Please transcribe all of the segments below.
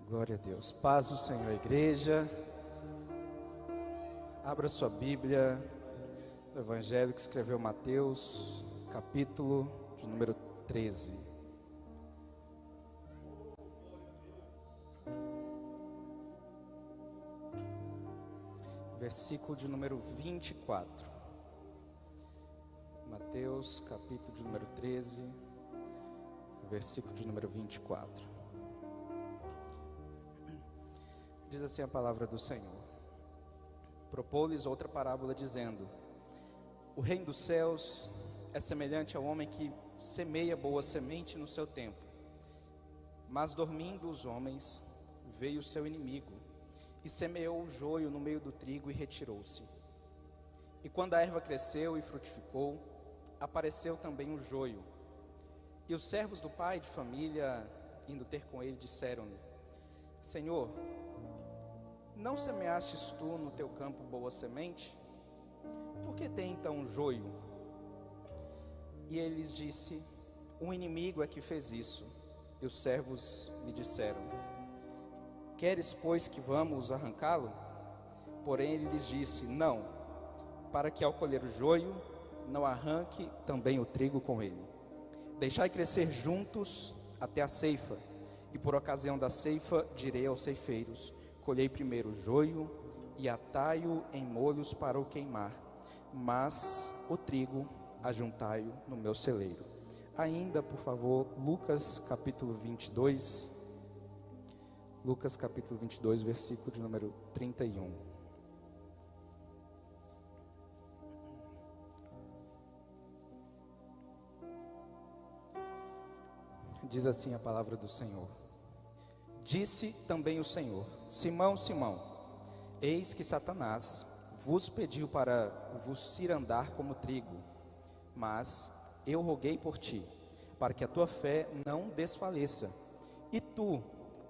Glória a Deus. Paz do Senhor, igreja. Abra sua Bíblia no Evangelho que escreveu Mateus, capítulo de número 13. Versículo de número 24. Mateus, capítulo de número 13, versículo de número 24. Diz assim a palavra do Senhor: propôs-lhes outra parábola dizendo: o reino dos céus é semelhante ao homem que semeia boa semente no seu tempo. Mas dormindo os homens, veio o seu inimigo e semeou o joio no meio do trigo e retirou-se. E quando a erva cresceu e frutificou, apareceu também o joio. E os servos do pai de família, indo ter com ele, disseram-lhe: Senhor, não semeastes tu no teu campo boa semente? Por que tem então um joio? E ele lhes disse: o inimigo é que fez isso. E os servos lhe disseram: queres, pois, que vamos arrancá-lo? Porém ele lhes disse: não, para que ao colher o joio, não arranque também o trigo com ele. Deixai crescer juntos até a ceifa, e por ocasião da ceifa direi aos ceifeiros: colhei primeiro o joio e atai-o em molhos para o queimar, mas o trigo ajuntai-o no meu celeiro. Ainda, por favor, Lucas capítulo 22. Lucas capítulo 22, versículo de número 31. Diz assim a palavra do Senhor: disse também o Senhor: Simão, Simão, eis que Satanás vos pediu para vos cirandar como trigo, mas eu roguei por ti, para que a tua fé não desfaleça. E tu,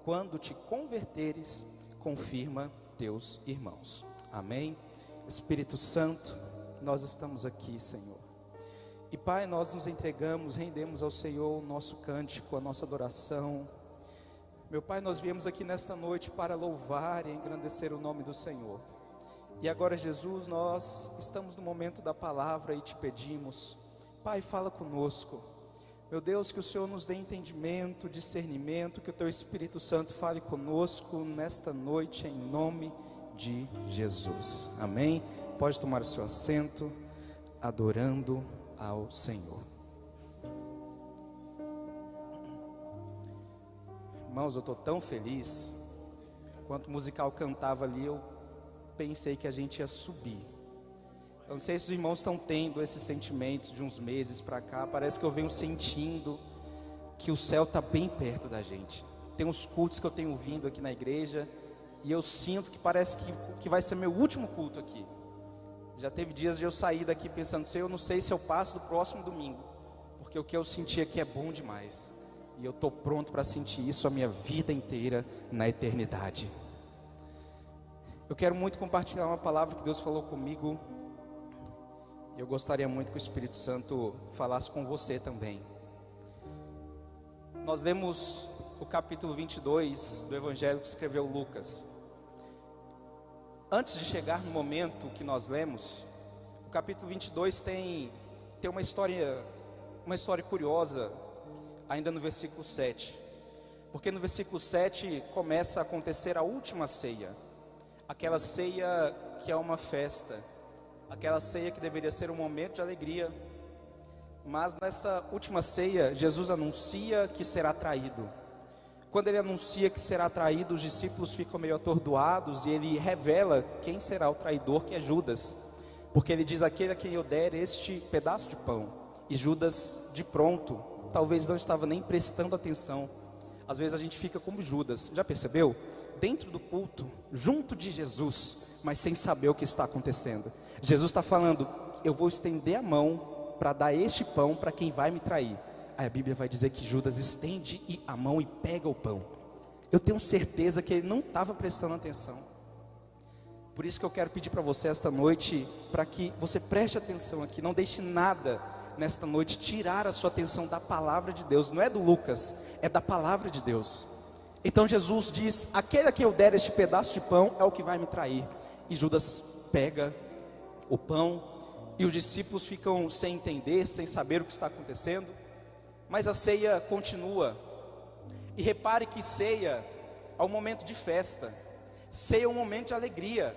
quando te converteres, confirma teus irmãos. Amém? Espírito Santo, nós estamos aqui, Senhor. E Pai, nós nos entregamos, rendemos ao Senhor o nosso cântico, a nossa adoração. Meu Pai, nós viemos aqui nesta noite para louvar e engrandecer o nome do Senhor. E agora, Jesus, nós estamos no momento da palavra e te pedimos: Pai, fala conosco. Meu Deus, que o Senhor nos dê entendimento, discernimento, que o Teu Espírito Santo fale conosco nesta noite, em nome de Jesus. Amém? Pode tomar o seu assento, adorando ao Senhor. Irmãos, eu estou tão feliz. Enquanto o musical cantava ali, eu pensei que a gente ia subir. Eu não sei se os irmãos estão tendo esses sentimentos de uns meses para cá. Parece que eu venho sentindo que o céu está bem perto da gente. Tem uns cultos que eu tenho vindo aqui na igreja e eu sinto que parece que vai ser meu último culto aqui. Já teve dias de eu sair daqui pensando: eu não sei se eu passo do próximo domingo, porque o que eu senti aqui é bom demais. E eu estou pronto para sentir isso a minha vida inteira na eternidade. Eu quero muito compartilhar uma palavra que Deus falou comigo. E eu gostaria muito que o Espírito Santo falasse com você também. Nós lemos o capítulo 22 do Evangelho que escreveu Lucas. Antes de chegar no momento que nós lemos, o capítulo 22 tem uma história curiosa, ainda no versículo 7. Porque no versículo 7 começa a acontecer a última ceia. Aquela ceia que é uma festa. Aquela ceia que deveria ser um momento de alegria. Mas nessa última ceia, Jesus anuncia que será traído. Quando ele anuncia que será traído, os discípulos ficam meio atordoados. E ele revela quem será o traidor, que é Judas. Porque ele diz: aquele a quem eu der este pedaço de pão. E Judas, de pronto, talvez não estava nem prestando atenção. Às vezes a gente fica como Judas. Já percebeu? Dentro do culto, junto de Jesus, mas sem saber o que está acontecendo. Jesus está falando: eu vou estender a mão para dar este pão para quem vai me trair. Aí a Bíblia vai dizer que Judas estende a mão e pega o pão. Eu tenho certeza que ele não estava prestando atenção. Por isso que eu quero pedir para você esta noite, para que você preste atenção aqui. Não deixe nada nesta noite tirar a sua atenção da palavra de Deus. Não é do Lucas, é da palavra de Deus. Então Jesus diz: aquele a quem eu der este pedaço de pão é o que vai me trair. E Judas pega o pão, e os discípulos ficam sem entender, sem saber o que está acontecendo. Mas a ceia continua. E repare que ceia é um momento de festa, ceia é um momento de alegria.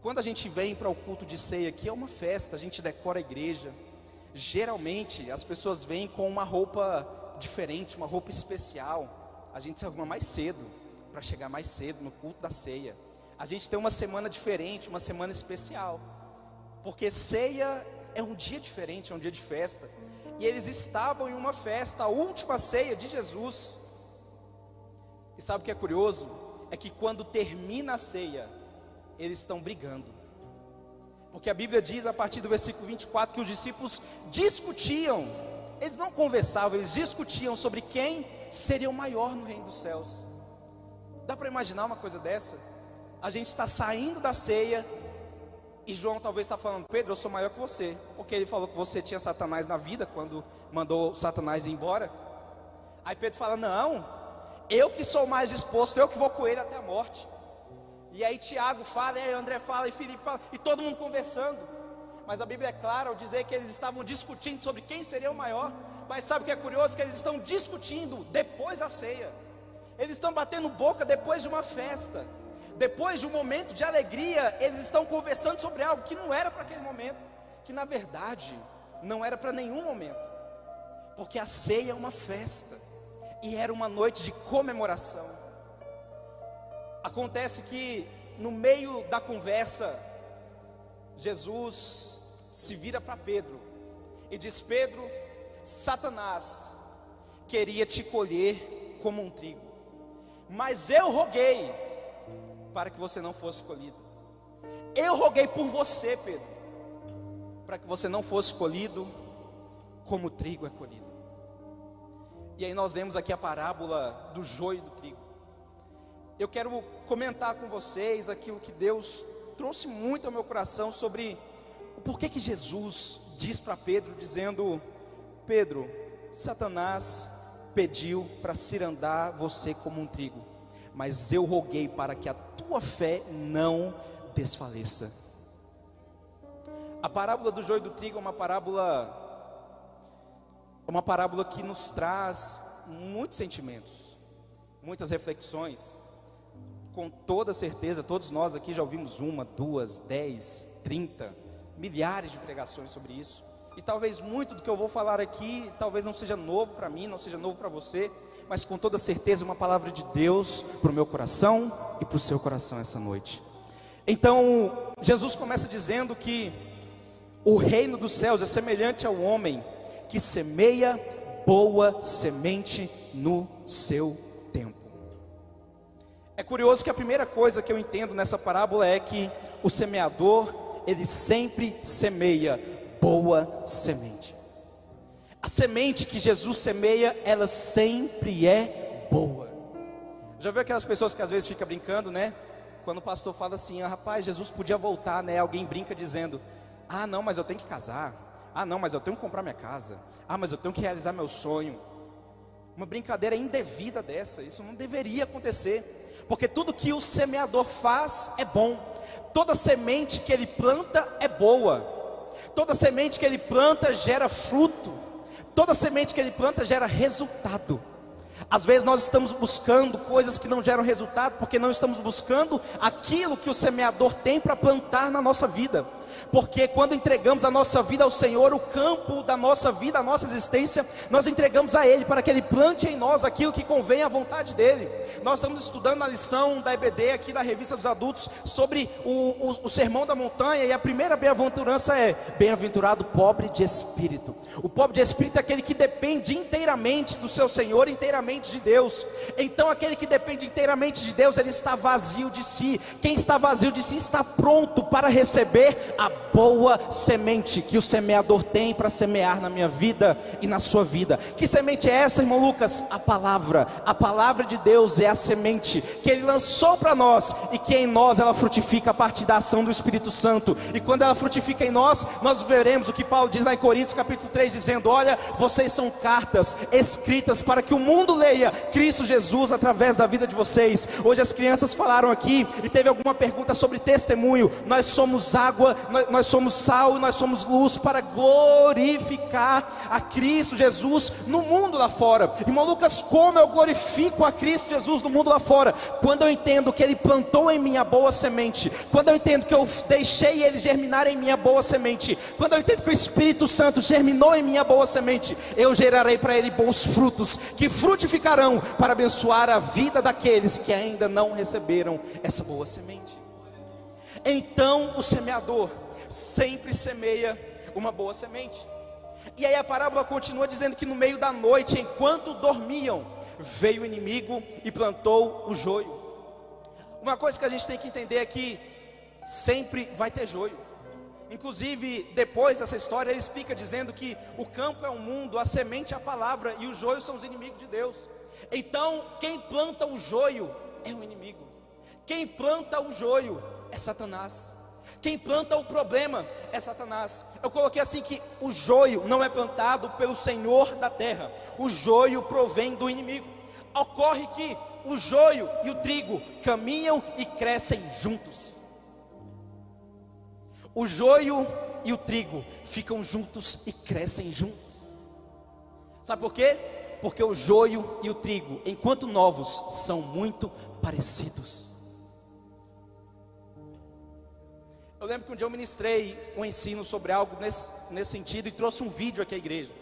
Quando a gente vem para o culto de ceia aqui, é uma festa, a gente decora a igreja. Geralmente as pessoas vêm com uma roupa diferente, uma roupa especial. A gente se arruma mais cedo, para chegar mais cedo no culto da ceia. A gente tem uma semana diferente, uma semana especial, porque ceia é um dia diferente, é um dia de festa. E eles estavam em uma festa, a última ceia de Jesus. E sabe o que é curioso? É que quando termina a ceia, eles estão brigando. Porque a Bíblia diz a partir do versículo 24 que os discípulos discutiam. Eles não conversavam, eles discutiam sobre quem seria o maior no reino dos céus. Dá para imaginar uma coisa dessa? A gente está saindo da ceia e João talvez está falando: Pedro, eu sou maior que você, porque ele falou que você tinha Satanás na vida quando mandou Satanás ir embora. Aí Pedro fala: não, eu que sou mais disposto, eu que vou com ele até a morte. E aí Tiago fala, e aí André fala, e Filipe fala, e todo mundo conversando. Mas a Bíblia é clara ao dizer que eles estavam discutindo sobre quem seria o maior. Mas sabe o que é curioso? Que eles estão discutindo depois da ceia. Eles estão batendo boca depois de uma festa. Depois de um momento de alegria, eles estão conversando sobre algo que não era para aquele momento, que na verdade não era para nenhum momento, porque a ceia é uma festa, e era uma noite de comemoração. Acontece que no meio da conversa, Jesus se vira para Pedro e diz: Pedro, Satanás queria te colher como um trigo, mas eu roguei para que você não fosse colhido. Eu roguei por você, Pedro, para que você não fosse colhido como o trigo é colhido. E aí nós lemos aqui a parábola do joio e do trigo. Eu quero comentar com vocês aquilo que Deus trouxe muito ao meu coração sobre o porquê que Jesus diz para Pedro, dizendo: Pedro, Satanás pediu para cirandar você como um trigo, mas eu roguei para que a tua fé não desfaleça. A parábola do joio e do trigo é uma parábola que nos traz muitos sentimentos, muitas reflexões. Com toda certeza, todos nós aqui já ouvimos 1, 2, 10, 30, milhares de pregações sobre isso. E talvez muito do que eu vou falar aqui, talvez não seja novo para mim, não seja novo para você, mas com toda certeza uma palavra de Deus para o meu coração e para o seu coração essa noite. Então, Jesus começa dizendo que o reino dos céus é semelhante ao homem que semeia boa semente no seu tempo. É curioso que a primeira coisa que eu entendo nessa parábola é que o semeador, ele sempre semeia boa semente. A semente que Jesus semeia, ela sempre é boa. Já viu aquelas pessoas que às vezes ficam brincando, né? Quando o pastor fala assim: rapaz, Jesus podia voltar, né? Alguém brinca dizendo: não, mas eu tenho que casar. Não, mas eu tenho que comprar minha casa. Mas eu tenho que realizar meu sonho. Uma brincadeira indevida dessa, isso não deveria acontecer. Porque tudo que o semeador faz é bom. Toda semente que ele planta é boa. Toda semente que ele planta gera fruto. Toda semente que ele planta gera resultado. Às vezes nós estamos buscando coisas que não geram resultado, porque não estamos buscando aquilo que o semeador tem para plantar na nossa vida. Porque quando entregamos a nossa vida ao Senhor, o campo da nossa vida, a nossa existência, nós entregamos a Ele, para que Ele plante em nós aquilo que convém à vontade dEle. Nós estamos estudando a lição da EBD aqui da Revista dos Adultos, sobre o Sermão da Montanha, e a primeira bem-aventurança é: bem-aventurado o pobre de espírito. O pobre de espírito é aquele que depende inteiramente do seu Senhor, inteiramente de Deus. Então aquele que depende inteiramente de Deus, ele está vazio de si. Quem está vazio de si está pronto para receber a boa semente que o semeador tem para semear na minha vida e na sua vida. Que semente é essa, irmão Lucas? A palavra de Deus é a semente que Ele lançou para nós, e que em nós ela frutifica a partir da ação do Espírito Santo. E quando ela frutifica em nós, nós veremos o que Paulo diz lá em Coríntios capítulo 3, dizendo: olha, vocês são cartas escritas para que o mundo leia Cristo Jesus através da vida de vocês. Hoje as crianças falaram aqui, e teve alguma pergunta sobre testemunho. Nós somos água, nós somos sal e nós somos luz para glorificar a Cristo Jesus no mundo lá fora. Irmão Lucas, como eu glorifico a Cristo Jesus no mundo lá fora? Quando eu entendo que Ele plantou em mim a boa semente, quando eu entendo que eu deixei Ele germinar em mim a boa semente, quando eu entendo que o Espírito Santo germinou em mim a boa semente, eu gerarei para Ele bons frutos, que frutificarão para abençoar a vida daqueles que ainda não receberam essa boa semente. Então o semeador sempre semeia uma boa semente. E aí a parábola continua dizendo que no meio da noite, enquanto dormiam, veio o inimigo e plantou o joio. Uma coisa que a gente tem que entender é que sempre vai ter joio. Inclusive, depois dessa história, ele explica dizendo que o campo é o mundo, a semente é a palavra, e os joios são os inimigos de Deus. Então, quem planta o joio é o inimigo. Quem planta o joio é Satanás. Quem planta o problema é Satanás. Eu coloquei assim que o joio não é plantado pelo Senhor da terra. O joio provém do inimigo. Ocorre que o joio e o trigo caminham e crescem juntos. O joio e o trigo ficam juntos e crescem juntos. Sabe por quê? Porque o joio e o trigo, enquanto novos, são muito parecidos. Eu lembro que um dia eu ministrei um ensino sobre algo nesse sentido e trouxe um vídeo aqui à igreja.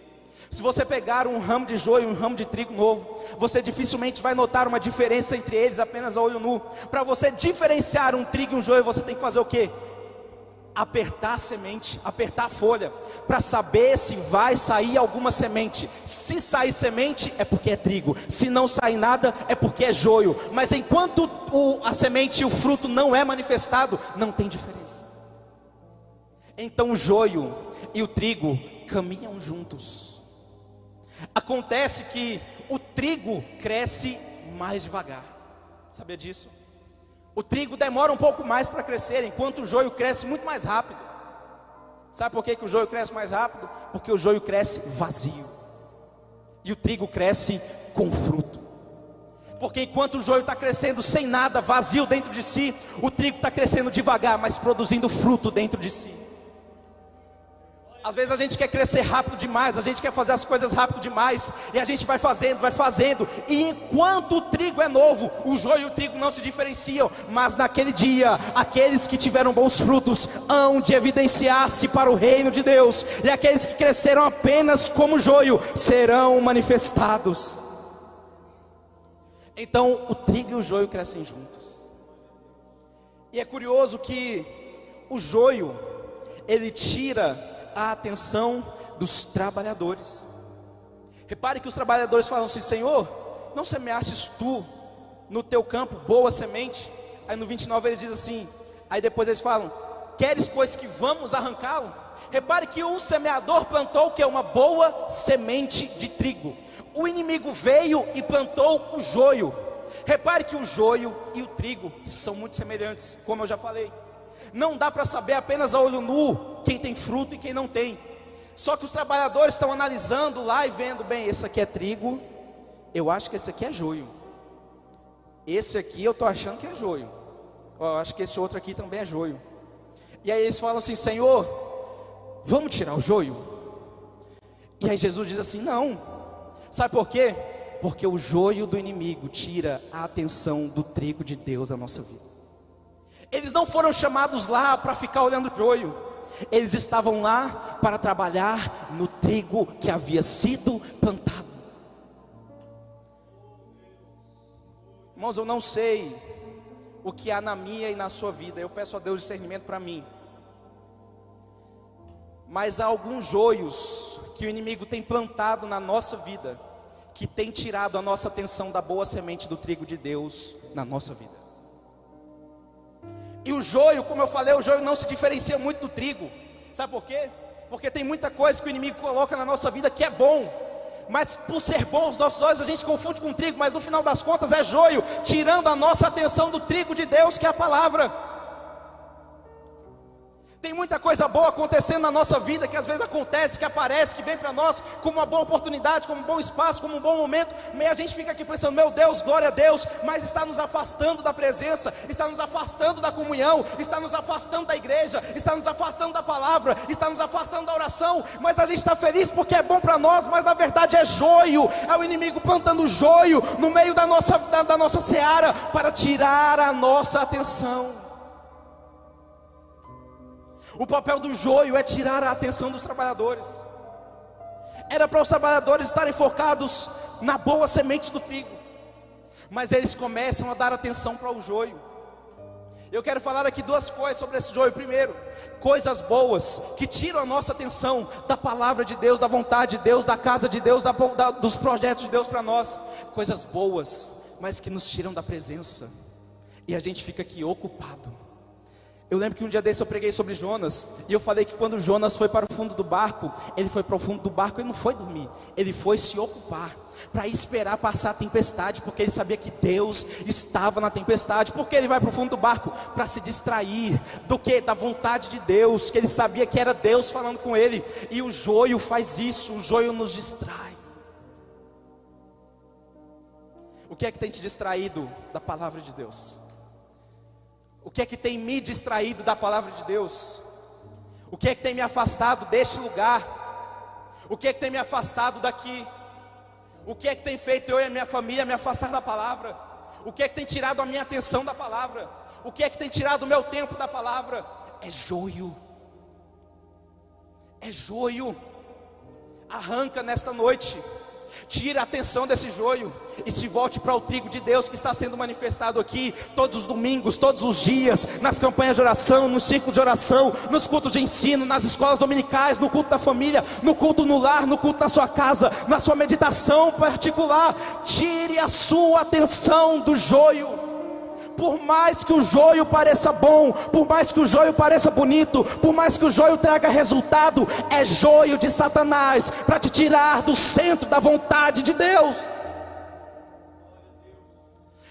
Se você pegar um ramo de joio e um ramo de trigo novo, você dificilmente vai notar uma diferença entre eles apenas a olho nu. Para você diferenciar um trigo e um joio, você tem que fazer o quê? Apertar a semente, apertar a folha, para saber se vai sair alguma semente. Se sair semente é porque é trigo, se não sair nada é porque é joio. Mas enquanto a semente e o fruto não é manifestado, não tem diferença. Então o joio e o trigo caminham juntos. Acontece que o trigo cresce mais devagar. Sabia disso? O trigo demora um pouco mais para crescer, enquanto o joio cresce muito mais rápido. Sabe por que o joio cresce mais rápido? Porque o joio cresce vazio e o trigo cresce com fruto. Porque enquanto o joio está crescendo sem nada, vazio dentro de si, o trigo está crescendo devagar, mas produzindo fruto dentro de si. Às vezes a gente quer crescer rápido demais, a gente quer fazer as coisas rápido demais, e a gente vai fazendo, e enquanto o trigo é novo, o joio e o trigo não se diferenciam. Mas naquele dia, aqueles que tiveram bons frutos hão de evidenciar-se para o reino de Deus, e aqueles que cresceram apenas como joio serão manifestados. Então o trigo e o joio crescem juntos. E é curioso que o joio, ele tira a atenção dos trabalhadores. Repare que os trabalhadores falam assim: Senhor, não semeastes tu no teu campo boa semente? Aí no 29 eles dizem assim, aí depois eles falam: queres pois que vamos arrancá-lo? Repare que o semeador plantou o que? Uma boa semente de trigo. O inimigo veio e plantou o joio. Repare que o joio e o trigo são muito semelhantes, como eu já falei. Não dá para saber apenas a olho nu quem tem fruto e quem não tem. Só que os trabalhadores estão analisando lá e vendo: bem, esse aqui é trigo, eu acho que esse aqui é joio. Esse aqui eu estou achando que é joio. Eu acho que esse outro aqui também é joio. E aí eles falam assim: Senhor, vamos tirar o joio? E aí Jesus diz assim: não. Sabe por quê? Porque o joio do inimigo tira a atenção do trigo de Deus na nossa vida. Eles não foram chamados lá para ficar olhando o joio. Eles estavam lá para trabalhar no trigo que havia sido plantado. Irmãos, eu não sei o que há na minha e na sua vida. Eu peço a Deus discernimento para mim. Mas há alguns joios que o inimigo tem plantado na nossa vida, que tem tirado a nossa atenção da boa semente do trigo de Deus na nossa vida. E o joio, como eu falei, o joio não se diferencia muito do trigo. Sabe por quê? Porque tem muita coisa que o inimigo coloca na nossa vida que é bom, mas por ser bom os nossos olhos a gente confunde com trigo, mas no final das contas é joio, tirando a nossa atenção do trigo de Deus, que é a palavra. Tem muita coisa boa acontecendo na nossa vida, que às vezes acontece, que aparece, que vem para nós como uma boa oportunidade, como um bom espaço, como um bom momento, mas a gente fica aqui pensando, meu Deus, glória a Deus, mas está nos afastando da presença, está nos afastando da comunhão, está nos afastando da igreja, está nos afastando da palavra, está nos afastando da oração, mas a gente está feliz porque é bom para nós, mas na verdade é joio, é o inimigo plantando joio no meio da nossa seara, para tirar a nossa atenção. O papel do joio é tirar a atenção dos trabalhadores. Era para os trabalhadores estarem focados na boa semente do trigo, mas eles começam a dar atenção para o joio. Eu quero falar aqui duas coisas sobre esse joio. Primeiro, coisas boas que tiram a nossa atenção da palavra de Deus, da vontade de Deus, da casa de Deus, dos projetos de Deus para nós. Coisas boas, mas que nos tiram da presença, e a gente fica aqui ocupado. Eu lembro que um dia desse eu preguei sobre Jonas, e eu falei que quando Jonas foi para o fundo do barco, ele foi para o fundo do barco e não foi dormir, ele foi se ocupar, para esperar passar a tempestade, porque ele sabia que Deus estava na tempestade. Por que ele vai para o fundo do barco? Para se distrair do que? Da vontade de Deus, que ele sabia que era Deus falando com ele. E o joio faz isso, o joio nos distrai. O que é que tem te distraído da palavra de Deus? O que é que tem me distraído da palavra de Deus? O que é que tem me afastado deste lugar? O que é que tem me afastado daqui? O que é que tem feito eu e a minha família me afastar da palavra? O que é que tem tirado a minha atenção da palavra? O que é que tem tirado o meu tempo da palavra? É joio. É joio. Arranca nesta noite. Tira a atenção desse joio e se volte para o trigo de Deus que está sendo manifestado aqui todos os domingos, todos os dias, nas campanhas de oração, nos círculos de oração, nos cultos de ensino, nas escolas dominicais, no culto da família, no culto no lar, no culto na sua casa, na sua meditação particular. Tire a sua atenção do joio. Por mais que o joio pareça bom, por mais que o joio pareça bonito, por mais que o joio traga resultado, é joio de Satanás, para te tirar do centro da vontade de Deus.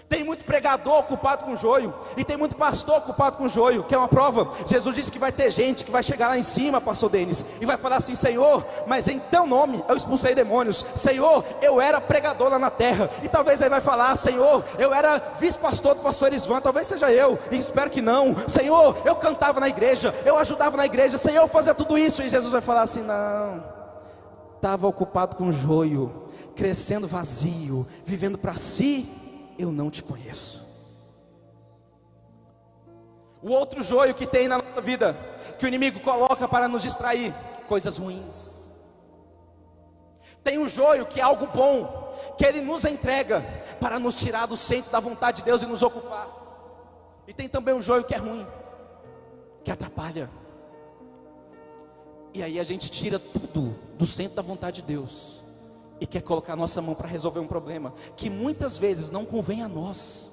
Tem muito pregador ocupado com joio, e tem muito pastor ocupado com joio. Que é uma prova, Jesus disse que vai ter gente que vai chegar lá em cima, pastor Denis, e vai falar assim: Senhor, mas em teu nome eu expulsei demônios. Senhor, eu era pregador lá na terra. E talvez ele vai falar: Senhor, eu era vice-pastor do pastor Isvan. Talvez seja eu, e espero que não. Senhor, eu cantava na igreja, eu ajudava na igreja. Senhor, eu fazia tudo isso. E Jesus vai falar assim: não, estava ocupado com joio, crescendo vazio, vivendo para si. Eu não te conheço. O outro joio que tem na nossa vida, que o inimigo coloca para nos distrair, coisas ruins. Tem o joio que é algo bom, que ele nos entrega para nos tirar do centro da vontade de Deus e nos ocupar. E tem também o joio que é ruim, que atrapalha. E aí a gente tira tudo do centro da vontade de Deus e quer colocar a nossa mão para resolver um problema que muitas vezes não convém a nós.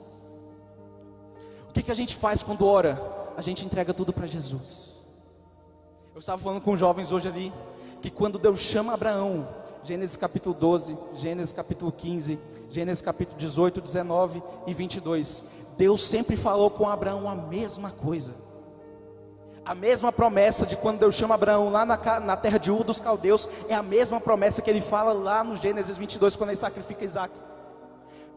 O que a gente faz quando ora? A gente entrega tudo para Jesus. Eu estava falando com jovens hoje ali, que quando Deus chama Abraão, Gênesis capítulo 12, Gênesis capítulo 15, Gênesis capítulo 18, 19 e 22, Deus sempre falou com Abraão a mesma coisa. A mesma promessa de quando Deus chama Abraão lá na terra de Ur dos Caldeus, é a mesma promessa que ele fala lá no Gênesis 22, quando ele sacrifica Isaac.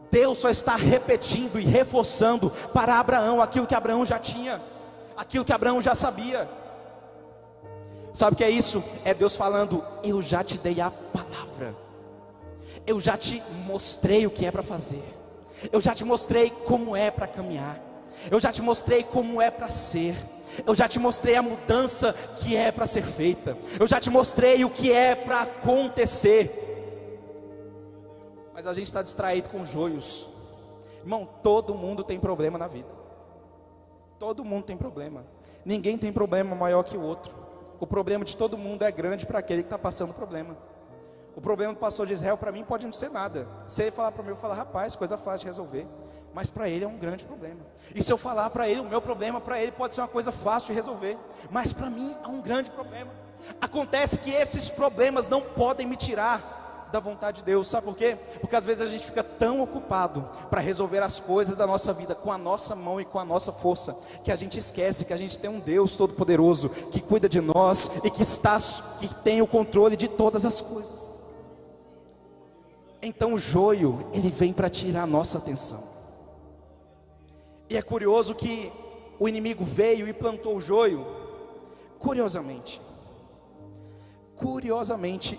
Deus só está repetindo e reforçando para Abraão aquilo que Abraão já tinha, aquilo que Abraão já sabia. Sabe o que é isso? É Deus falando: eu já te dei a palavra, eu já te mostrei o que é para fazer, eu já te mostrei como é para caminhar, eu já te mostrei como é para ser, eu já te mostrei a mudança que é para ser feita, eu já te mostrei o que é para acontecer. Mas a gente está distraído com joios. Irmão, todo mundo tem problema na vida. Todo mundo tem problema. Ninguém tem problema maior que o outro. O problema de todo mundo é grande para aquele que está passando problema. O problema do pastor de Israel para mim pode não ser nada. Se ele falar para mim, eu falar, rapaz, coisa fácil de resolver. Mas para ele é um grande problema. E se eu falar para ele, o meu problema para ele pode ser uma coisa fácil de resolver. Mas para mim é um grande problema. Acontece que esses problemas não podem me tirar da vontade de Deus. Sabe por quê? Porque às vezes a gente fica tão ocupado para resolver as coisas da nossa vida com a nossa mão e com a nossa força, que a gente esquece que a gente tem um Deus todo-poderoso que cuida de nós e que tem o controle de todas as coisas. Então o joio, ele vem para tirar a nossa atenção. E é curioso que o inimigo veio e plantou o joio, curiosamente,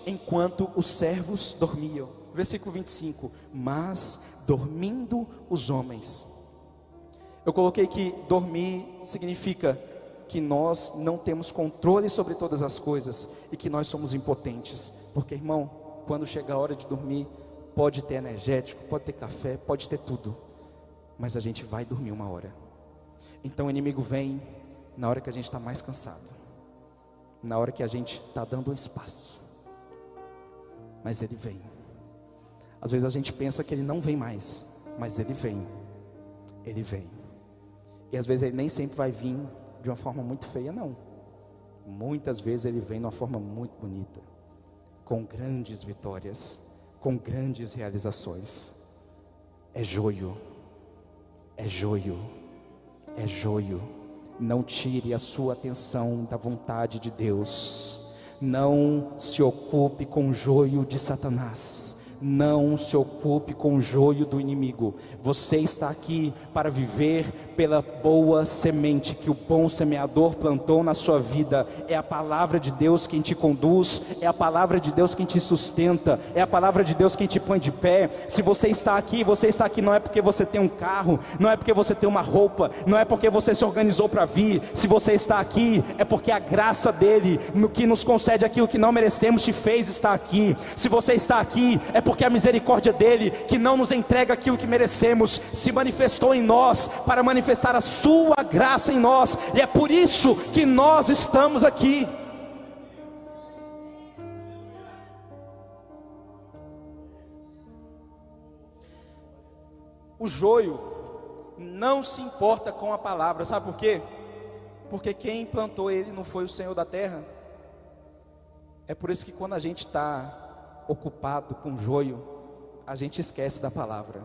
enquanto os servos dormiam. Versículo 25, mas dormindo os homens. Eu coloquei que dormir significa que nós não temos controle sobre todas as coisas e que nós somos impotentes. Porque, irmão, quando chega a hora de dormir, pode ter energético, pode ter café, pode ter tudo, mas a gente vai dormir uma hora. Então o inimigo vem na hora que a gente está mais cansado, na hora que a gente está dando um espaço, mas ele vem. Às vezes a gente pensa que ele não vem mais, mas ele vem. E às vezes ele nem sempre vai vir de uma forma muito feia, não. Muitas vezes ele vem de uma forma muito bonita, com grandes vitórias, com grandes realizações. É joio. Não tire a sua atenção da vontade de Deus. Não se ocupe com o joio de Satanás. Não se ocupe com o joio do inimigo. Você está aqui para viver pela boa semente que o bom semeador plantou na sua vida. É a palavra de Deus quem te conduz, é a palavra de Deus quem te sustenta, é a palavra de Deus quem te põe de pé. Se você está aqui não é porque você tem um carro, não é porque você tem uma roupa, não é porque você se organizou para vir. Se você está aqui, é porque a graça dele, no que nos concede aquilo que não merecemos, te fez estar aqui. Se você está aqui, é porque a misericórdia dele, que não nos entrega aquilo que merecemos, se manifestou em nós, para manifestar a sua graça em nós, e é por isso que nós estamos aqui. O joio não se importa com a palavra, sabe por quê? Porque quem plantou ele não foi o Senhor da terra. É por isso que quando a gente está ocupado com joio, a gente esquece da palavra.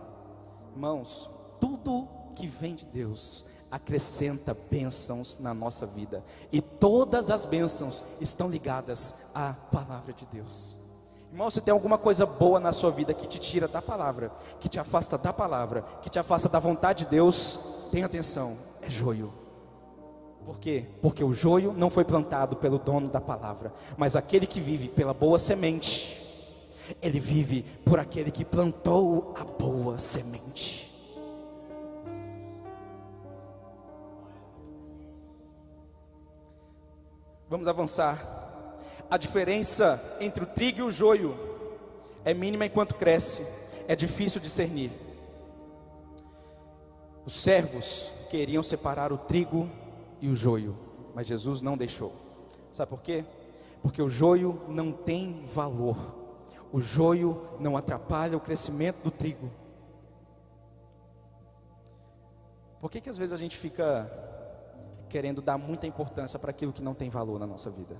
Irmãos, tudo que vem de Deus acrescenta bênçãos na nossa vida, e todas as bênçãos estão ligadas à palavra de Deus. Irmão, se tem alguma coisa boa na sua vida que te tira da palavra, que te afasta da palavra, que te afasta da vontade de Deus, tenha atenção, é joio. Por quê? Porque o joio não foi plantado pelo dono da palavra, mas aquele que vive pela boa semente, ele vive por aquele que plantou a boa semente. Vamos avançar. A diferença entre o trigo e o joio é mínima enquanto cresce, é difícil discernir. Os servos queriam separar o trigo e o joio, mas Jesus não deixou. Sabe por quê? Porque o joio não tem valor. O joio não atrapalha o crescimento do trigo. Por que às vezes a gente fica querendo dar muita importância para aquilo que não tem valor na nossa vida?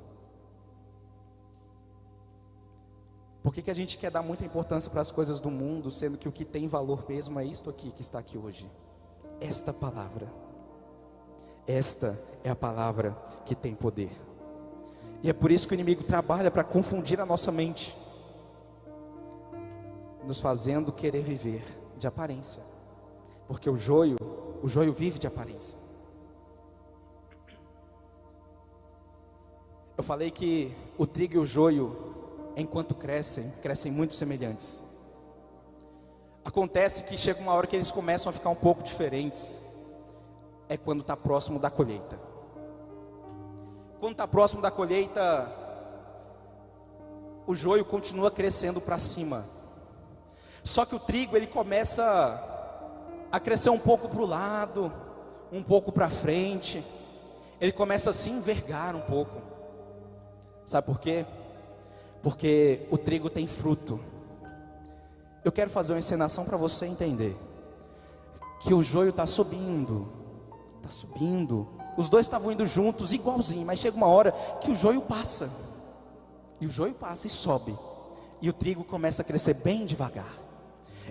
Por que a gente quer dar muita importância para as coisas do mundo, sendo que o que tem valor mesmo é isto aqui que está aqui hoje? Esta palavra. Esta é a palavra que tem poder. E é por isso que o inimigo trabalha para confundir a nossa mente, nos fazendo querer viver de aparência. Porque o joio vive de aparência. Eu falei que o trigo e o joio, enquanto crescem muito semelhantes. Acontece que chega uma hora que eles começam a ficar um pouco diferentes. É quando está próximo da colheita. Quando está próximo da colheita, o joio continua crescendo para cima. Só que o trigo, ele começa a crescer um pouco para o lado, um pouco para frente. Ele começa a se envergar um pouco. Sabe por quê? Porque o trigo tem fruto. Eu quero fazer uma encenação para você entender que o joio está subindo. Está subindo. Os dois estavam indo juntos, igualzinho. Mas chega uma hora que o joio passa. E o joio passa e sobe. E o trigo começa a crescer bem devagar.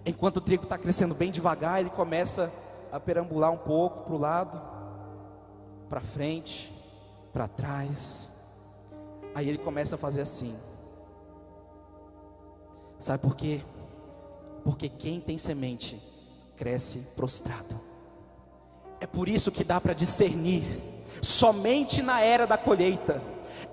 Enquanto o trigo está crescendo bem devagar, ele começa a perambular um pouco para o lado, para frente, para trás. Aí ele começa a fazer assim. Sabe por quê? Porque quem tem semente cresce prostrado. É por isso que dá para discernir somente na era da colheita.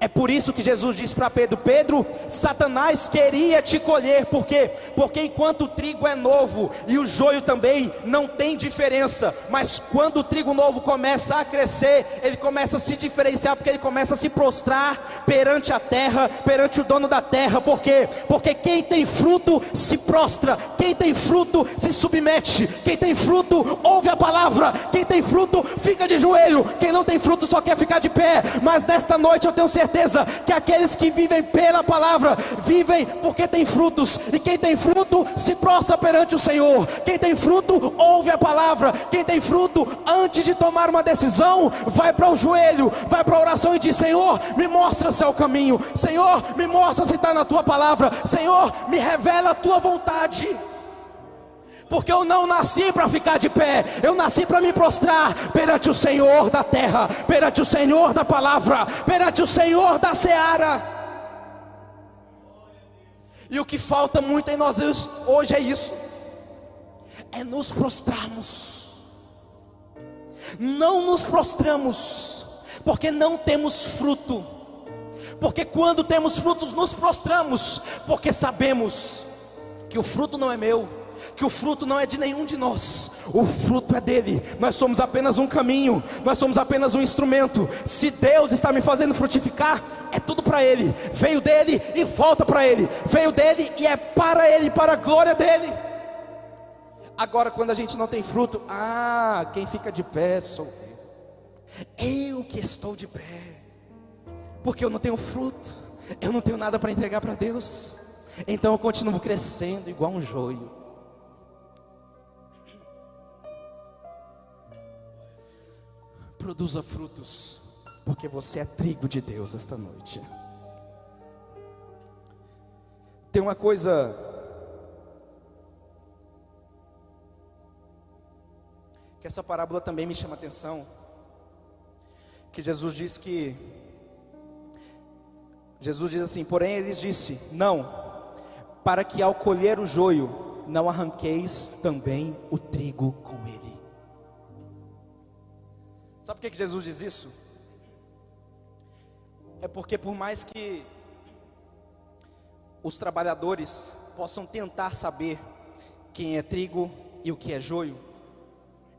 É por isso que Jesus disse para Pedro: Pedro, Satanás queria te colher. Por quê? Porque enquanto o trigo é novo e o joio também, não tem diferença. Mas quando o trigo novo começa a crescer, ele começa a se diferenciar, porque ele começa a se prostrar perante a terra, perante o dono da terra. Por quê? Porque quem tem fruto se prostra, quem tem fruto se submete, quem tem fruto ouve a palavra, quem tem fruto fica de joelho, quem não tem fruto só quer ficar de pé. Mas nesta noite eu tenho certeza que aqueles que vivem pela palavra, vivem porque tem frutos. E quem tem fruto se prostra perante o Senhor. Quem tem fruto ouve a palavra. Quem tem fruto, antes de tomar uma decisão, vai para o joelho, vai para a oração e diz: Senhor, me mostra seu caminho. Senhor, me mostra se está na tua palavra. Senhor, me revela a tua vontade. Porque eu não nasci para ficar de pé, eu nasci para me prostrar perante o Senhor da terra, perante o Senhor da palavra, perante o Senhor da seara. E o que falta muito em nós hoje é isso: é nos prostrarmos. Não nos prostramos porque não temos fruto. Porque quando temos frutos nos prostramos, porque sabemos que o fruto não é meu, que o fruto não é de nenhum de nós, o fruto é dele. Nós somos apenas um caminho, nós somos apenas um instrumento. Se Deus está me fazendo frutificar, é tudo para ele. Veio dele e volta para ele. Veio dele e é para ele, para a glória dele. Agora quando a gente não tem fruto, quem fica de pé sou eu que estou de pé, porque eu não tenho fruto, eu não tenho nada para entregar para Deus. Então eu continuo crescendo igual um joio. Produza frutos, porque você é trigo de Deus esta noite. Tem uma coisa que essa parábola também me chama a atenção, que Jesus diz assim: porém eles disse: não, para que ao colher o joio não arranqueis também o trigo com ele. Sabe por que Jesus diz isso? É porque por mais que os trabalhadores possam tentar saber quem é trigo e o que é joio,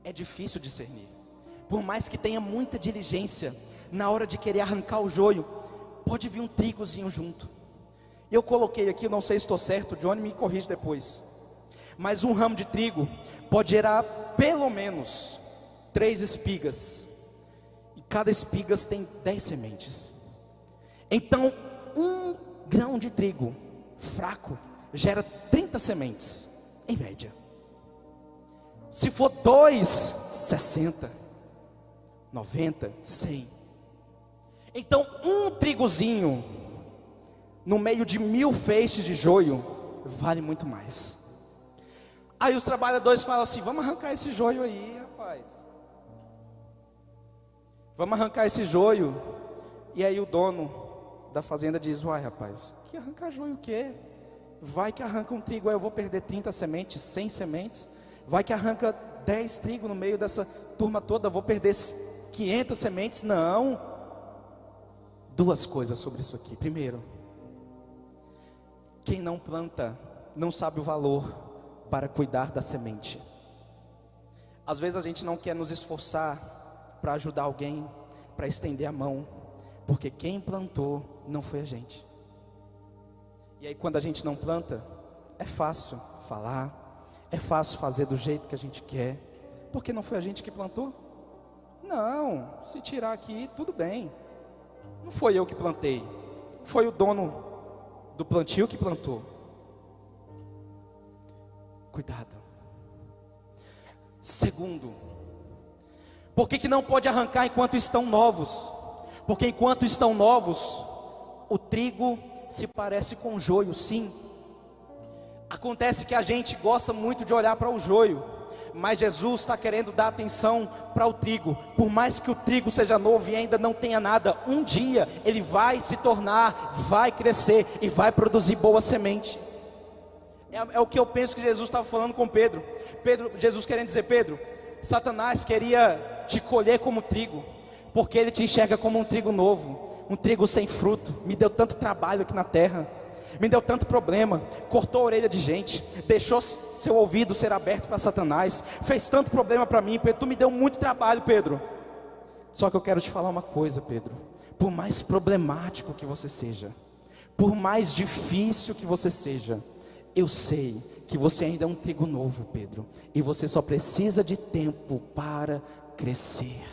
é difícil discernir. Por mais que tenha muita diligência, na hora de querer arrancar o joio, pode vir um trigozinho junto. Eu coloquei aqui, não sei se estou certo, Johnny me corrige depois, mas um ramo de trigo pode gerar pelo menos 3 espigas. Cada espiga tem 10 sementes. Então, um grão de trigo fraco gera 30 sementes, em média. Se for 2, 60, 90, 100. Então, um trigozinho no meio de 1000 feixes de joio vale muito mais. Aí os trabalhadores falam assim: vamos arrancar esse joio aí, rapaz. Vamos arrancar esse joio. E aí o dono da fazenda diz: uai, rapaz, que arrancar joio o quê? Vai que arranca um trigo, aí eu vou perder 30 sementes, 100 sementes. Vai que arranca 10 trigo no meio dessa turma toda, vou perder 500 sementes. Não. 2 coisas sobre isso aqui. Primeiro, quem não planta não sabe o valor para cuidar da semente. Às vezes a gente não quer nos esforçar para ajudar alguém, para estender a mão, porque quem plantou não foi a gente. E aí quando a gente não planta, é fácil falar, é fácil fazer do jeito que a gente quer, porque não foi a gente que plantou. Não, se tirar aqui, tudo bem. Não foi eu que plantei, foi o dono do plantio que plantou. Cuidado. Segundo, por que não pode arrancar enquanto estão novos? Porque enquanto estão novos, o trigo se parece com o joio, sim. Acontece que a gente gosta muito de olhar para o joio, mas Jesus está querendo dar atenção para o trigo. Por mais que o trigo seja novo e ainda não tenha nada, um dia ele vai se tornar, vai crescer e vai produzir boa semente. É o que eu penso que Jesus estava falando com Pedro. Jesus querendo dizer: Pedro, Satanás queria te colher como trigo, porque ele te enxerga como um trigo novo, um trigo sem fruto. Me deu tanto trabalho aqui na terra, me deu tanto problema, cortou a orelha de gente, deixou seu ouvido ser aberto para Satanás, fez tanto problema para mim, Pedro. Tu me deu muito trabalho, Pedro. Só que eu quero te falar uma coisa, Pedro. Por mais problemático que você seja, por mais difícil que você seja, eu sei que você ainda é um trigo novo, Pedro, e você só precisa de tempo para crescer.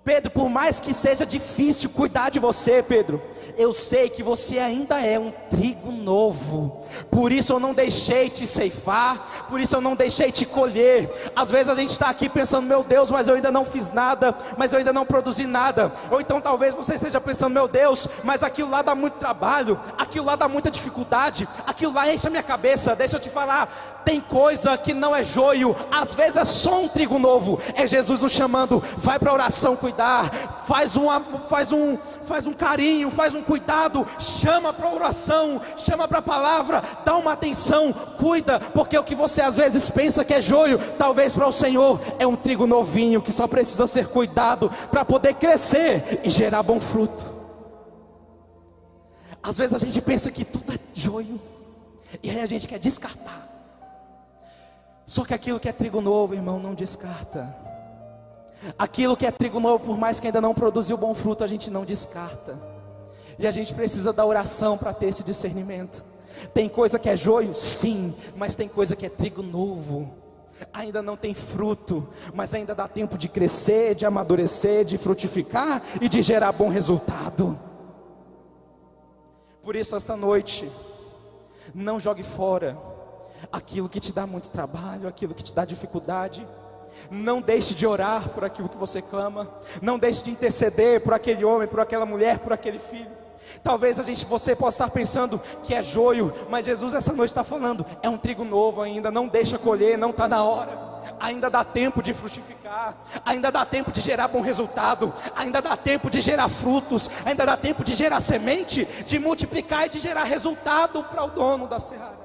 Pedro, por mais que seja difícil cuidar de você, Pedro, eu sei que você ainda é um trigo novo. Por isso eu não deixei te ceifar, por isso eu não deixei te colher. Às vezes a gente está aqui pensando: meu Deus, mas eu ainda não fiz nada, mas eu ainda não produzi nada. Ou então talvez você esteja pensando: meu Deus, mas aquilo lá dá muito trabalho, aquilo lá dá muita dificuldade, aquilo lá enche a minha cabeça. Deixa eu te falar, tem coisa que não é joio, às vezes é só um trigo novo. É Jesus nos chamando: vai para a oração cuidar, faz um carinho, faz um cuidado, chama para a oração, chama para a palavra, dá uma atenção, cuida, porque o que você às vezes pensa que é joio, talvez para o Senhor é um trigo novinho, que só precisa ser cuidado para poder crescer e gerar bom fruto. Às vezes a gente pensa que tudo é joio, e aí a gente quer descartar. Só que aquilo que é trigo novo, irmão, não descarta. Aquilo que é trigo novo, por mais que ainda não produziu bom fruto, a gente não descarta. E a gente precisa da oração para ter esse discernimento. Tem coisa que é joio? Sim, mas tem coisa que é trigo novo. Ainda não tem fruto, mas ainda dá tempo de crescer, de amadurecer, de frutificar e de gerar bom resultado. Por isso, esta noite, não jogue fora aquilo que te dá muito trabalho, aquilo que te dá dificuldade. Não deixe de orar por aquilo que você clama. Não deixe de interceder por aquele homem, por aquela mulher, por aquele filho. Talvez você possa estar pensando que é joio, mas Jesus essa noite está falando: é um trigo novo ainda, não deixa colher, não está na hora. Ainda dá tempo de frutificar, ainda dá tempo de gerar bom resultado, ainda dá tempo de gerar frutos, ainda dá tempo de gerar semente, de multiplicar e de gerar resultado para o dono da seara.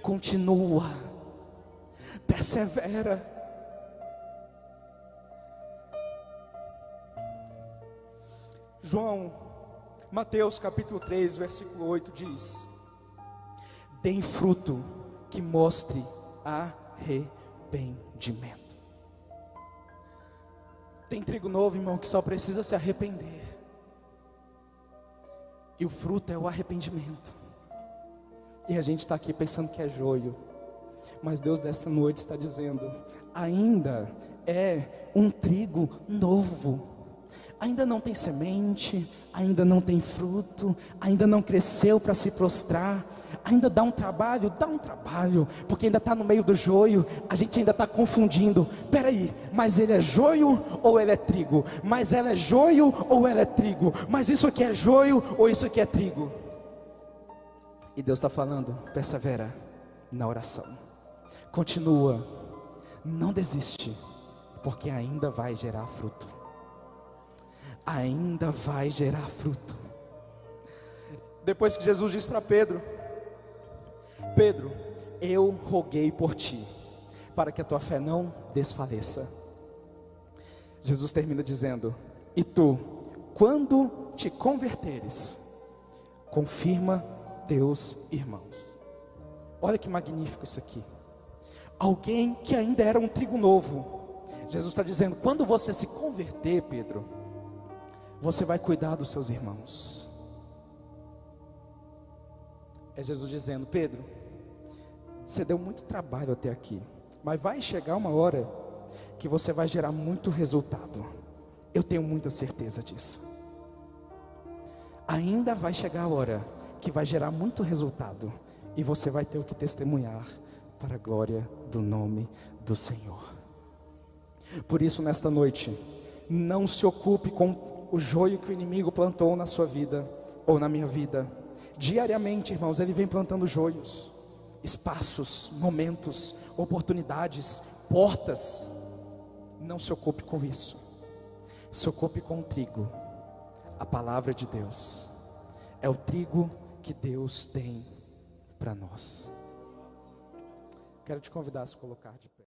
Continua, persevera. Mateus capítulo 3, versículo 8 diz: deem fruto que mostre arrependimento. Tem trigo novo, irmão, que só precisa se arrepender. E o fruto é o arrependimento. E a gente está aqui pensando que é joio, mas Deus desta noite está dizendo: ainda é um trigo novo. Ainda não tem semente, ainda não tem fruto, ainda não cresceu para se prostrar, ainda dá um trabalho, porque ainda está no meio do joio. A gente ainda está confundindo: peraí, mas ele é joio ou ele é trigo? Mas ela é joio ou ela é trigo? Mas isso aqui é joio ou isso aqui é trigo? E Deus está falando: persevera na oração, continua, não desiste, porque ainda vai gerar fruto. Ainda vai gerar fruto. Depois que Jesus disse para Pedro: Pedro, eu roguei por ti, para que a tua fé não desfaleça. Jesus termina dizendo: e tu, quando te converteres, confirma teus irmãos. Olha que magnífico isso aqui. Alguém que ainda era um trigo novo. Jesus está dizendo: quando você se converter, Pedro, você vai cuidar dos seus irmãos. É Jesus dizendo: Pedro, você deu muito trabalho até aqui, mas vai chegar uma hora que você vai gerar muito resultado. Eu tenho muita certeza disso. ainda vai chegar a hora que vai gerar muito resultado, e você vai ter o que testemunhar para a glória do nome do Senhor. Por isso, nesta noite, não se ocupe com o joio que o inimigo plantou na sua vida ou na minha vida. Diariamente, irmãos, ele vem plantando joios, espaços, momentos, oportunidades, portas. Não se ocupe com isso. Se ocupe com o trigo, a palavra de Deus. É o trigo que Deus tem para nós. Quero te convidar a se colocar de pé.